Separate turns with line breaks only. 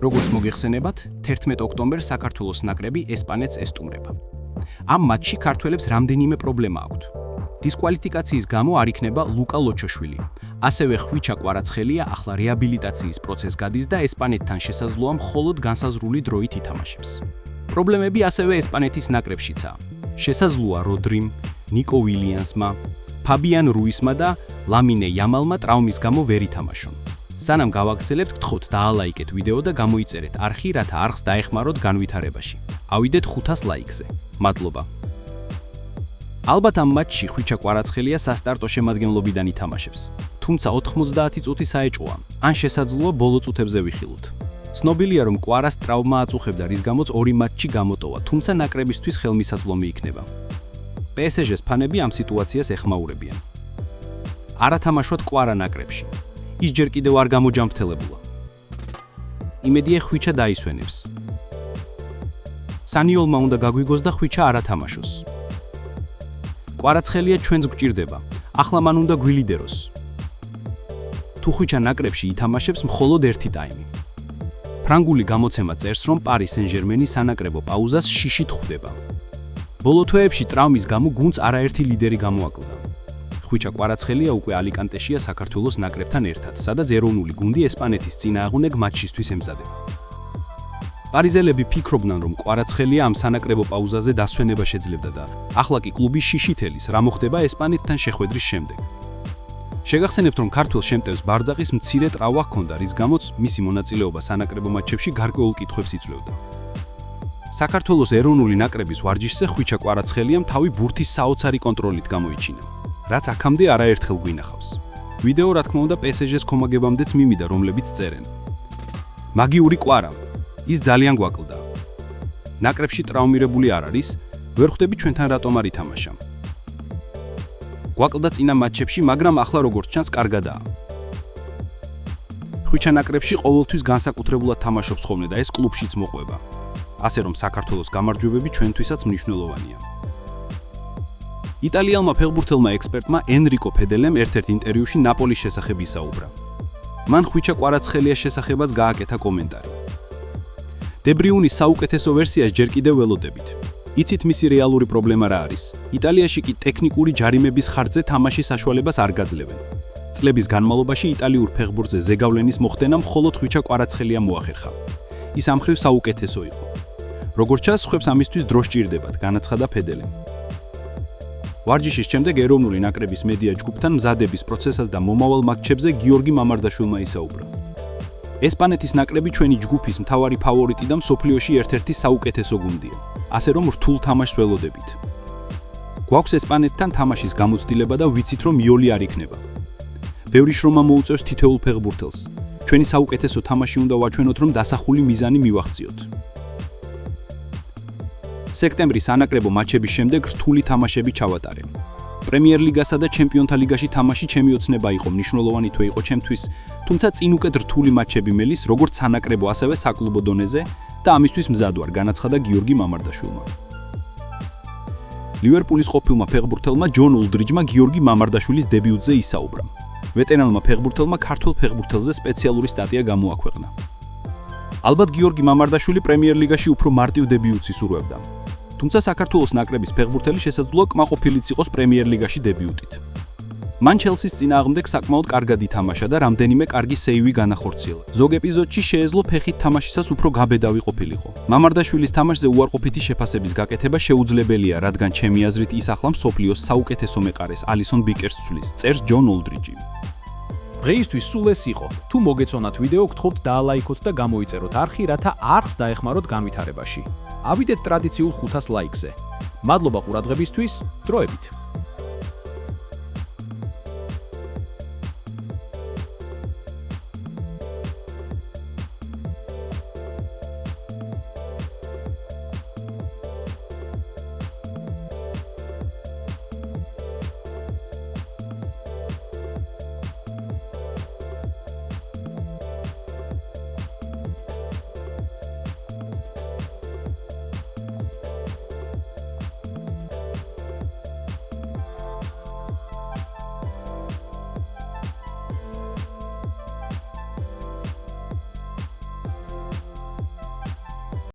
როგორც მოგეხსენებათ, 11 ოქტომბერს საქართველოს ნაკრები ესპანეთს ესტუმრება. ამ მატჩში ქართველებს რამდენიმე პრობლემა აქვთ. დისკვალიფიკაციის გამო არ იქნება ლუკა ლოჩოშვილი. ასევე ხვიჩა კვარაცხელია ახლა რეაბილიტაციის პროცესს გადის და ესპანეთთან შესაძლოა მხოლოდ განსაზღვრული დროით ითამაშებს. პრობლემები ასევე ესპანეთის ნაკრებშიცაა. შესაძლოა როდრიმ, ნიკო უილიამსმა, ფაბიან რუისმა და ლამინე იამალმა ტრაუმის გამო ვერ ითამაშონ. სანამ გავაგზავნებთ, გთხოვთ დაალაიკეთ ვიდეო და გამოიწერეთ არხი, რათა არხს დაეხმაროთ განვითარებაში. ავიდეთ 500 ლაიქზე. მადლობა. ალბათ ამ მატჩში ხვიჩა კვარაცხელია სასტარტო შემადგენლობიდან ითამაშებს. თუმცა 90 წუთი საეჭვოა, ან შესაძლოა ბოლო წუთებზე ვიხილოთ. ცნობილია, რომ კვარას ტრავმა აწუხებდა, რის გამოც 2 მატჩი გამოტოვა, თუმცა ნაკრებისთვის ხელმისაწვდომი იქნება. PSG-ს ფანები ამ სიტუაციას ეხმაურებიან. არათამაშოთ კვარა ნაკრებში. ის ჯერ კიდევ არ გამოჯამრთელებულა. იმედია ხვიჩა დაისვენებს. სანიოლმა უნდა გაგვიგოს და ხვიჩა არათამაშოს. კვარაცხელია ჩვენს გვჭირდება. ახლა მან უნდა გვილიდეროს. თუ ხვიჩა ნაკრებში ითამაშებს მხოლოდ 1 ტაიმი. ფრანგული გამოცემა წერს, რომ პარი სენ-ჟერმენი სანაკრებო პაუზას შიშით ხვდება. ბოლო თვეებში ტრავმის გამო გუნდს არაერთი ლიდერი გამოაკლდა. ხვიჩა კვარაცხელია უკვე ალიკანტეშია საქართველოს ნაკრებთან ერთად, სადაც ეროვნული გუნდი ესპანეთის წინააღმდეგ მატჩისთვის ემზადება. პარიზელები ფიქრობდნენ, რომ კვარაცხელია ამ სანაკრებო პაუზაზე დასვენება შეძლებდა და ახლა კი კლუბი შიშით ელის, რა მოხდება ესპანეთთან შეხვედრის შემდეგ. შეგახსენებთ, რომ ქართველ შემტევს ბარძაყის მცირე ტრავმა ჰქონდა, რის გამოც მისი მონაწილეობა სანაკრებო მატჩებში გარკვეულ კითხვებს იწვევდა. საქართველოს ეროვნული ნაკრების ვარჯიშზე ხვიჩა კვარაცხელიამ თავი ბურთის საოცარი კონტროლით გამოიჩინა, რაც აქამდე არაერთხელ გვინახავს. ვიდეო რა თქმა უნდა PSG-ს კომაგებამდეც მიმიდა, რომლებიც წერენ: მაგიური კვარა, ის ძალიან გვაკლდა. ნაკრებში ტრავმირებული არ არის, ვერ ხვდები ჩვენთან რატომ არ ითამაშა. გვაკლდა წინა მატჩებში, მაგრამ ახლა როგორც ჩანს კარგადაა. ხვიჩა ნაკრებში ყოველთვის განსაკუთრებულად თამაშობს ხოლმე და ეს კლუბშიც მოყვება. ასე რომ საქართველოს გამარჯვებები ჩვენთვისაც მნიშვნელოვანია. იტალიელმა ფეხბურთელმა ექსპერტმა ენრიკო ფედელემ ერთ-ერთ ინტერვიუში ნაპოლის შესახებ ისაუბრა. მან ხვიჩა კვარაცხელიას შესახებაც გააკეთა კომენტარი. დებრიუნის საუკეთესო ვერსიას ჯერ კიდევ ველოდებით. იცით მისი რეალური პრობლემა რა არის? იტალიაში კი ტექნიკური ჯარიმების ხარჯზე თამაშის საშუალებას არ გაძლევენ. წლების განმავლობაში იტალიურ ფეხბურთზე ზეგავლენის მოხდენა მხოლოდ ხვიჩა კვარაცხელიამ მოახერხა. ის ამ მხრივ საუკეთესო იყო. როგორც ჩანს, ხვებს ამისთვის დრო სჭირდებათ, განაცხადა ფედელემ. ვარჯიშის შემდეგ ეროვნული ნაკრების მედია ჯგუფთან მზადების პროცესას და მომავალ მატჩებზე გიორგი მამარდაშვილმა ისაუბრა. ესპანეთის ნაკრები ჩვენი ჯგუფის მთავარი ფავორიტი და მსოფლიოში ერთ-ერთი საუკეთესო გუნდია, ასე რომ რთულ თამაშს ველოდებით. გვაქვს ესპანეთთან თამაშის გამოცდილება და ვიცით, რომ იოლი არ იქნება. ბევრი შრომა მოუწევს თითოეულ ფეხბურთელს. ჩვენი საუკეთესო თამაში უნდა ვაჩვენოთ, რომ დასახული მიზანი მივახციოთ. სექტემბრის სანაკრებო მატჩების შემდეგ რთული თამაშები ჩავატარე. პრემიერ ლიგასა და ჩემპიონთა ლიგაში თამაში ჩემი ოცნება იყო, მნიშვნელოვანი თუ იყო ჩემთვის, თუმცა წინ უკეთ რთული მატჩები მელის, როგორც სანაკრებო, ასევე საკლუბო დონეზე და ამისთვის მზად ვარ, განაცხადა გიორგი მამარდაშვილმა. ლივერპულის ყოფილმა ფეხბურთელმა ჯონ ულდრიჯმა გიორგი მამარდაშვილის დებიუტზე ისაუბრა. ვეტერანულმა ფეხბურთელმა ქართულ ფეხბურთელზე სპეციალური სტატია გამოაქვეყნა. ალბათ გიორგი მამარდაშვილი პრემიერ ლიგაში უფრო მარტივ დებიუტს ისურვებდა. თუმცა საქართველოს ნაკრების ფეხბურთელი შესაძლოა კმაყოფილიც იყოს პრემიერ ლიგაში დებიუტით. მან ჩელსის წინააღმდეგ საკმაოდ კარგად ითამაშა და რამდენიმე კარგი სეივი განახორციელა. ზოგ ეპიზოდში შეეძლო ფეხით თამაშისას უფრო გაბედავი ყოფილიყო. მამარდაშვილის თამაშზე უარყოფითი შეფასების გაკეთება შეუძლებელია, რადგან ჩემი აზრით ის ახლა მსოფლიოს საუკეთესო მეყარეს ალისონ ბიკერს ცვლის, წერს ჯონ ოლდრიჯი. დღეისთვის სულ ეს იყო. თუ მოგეწონათ ვიდეო, გთხოვთ დაალაიქოთ და გამოიწეროთ არხი, რათა არხს დაეხმაროთ განვითარებაში. ავიდეთ ტრადიციულ 500 ლაიქზე. მადლობა ყურადღებისთვის, დროებით.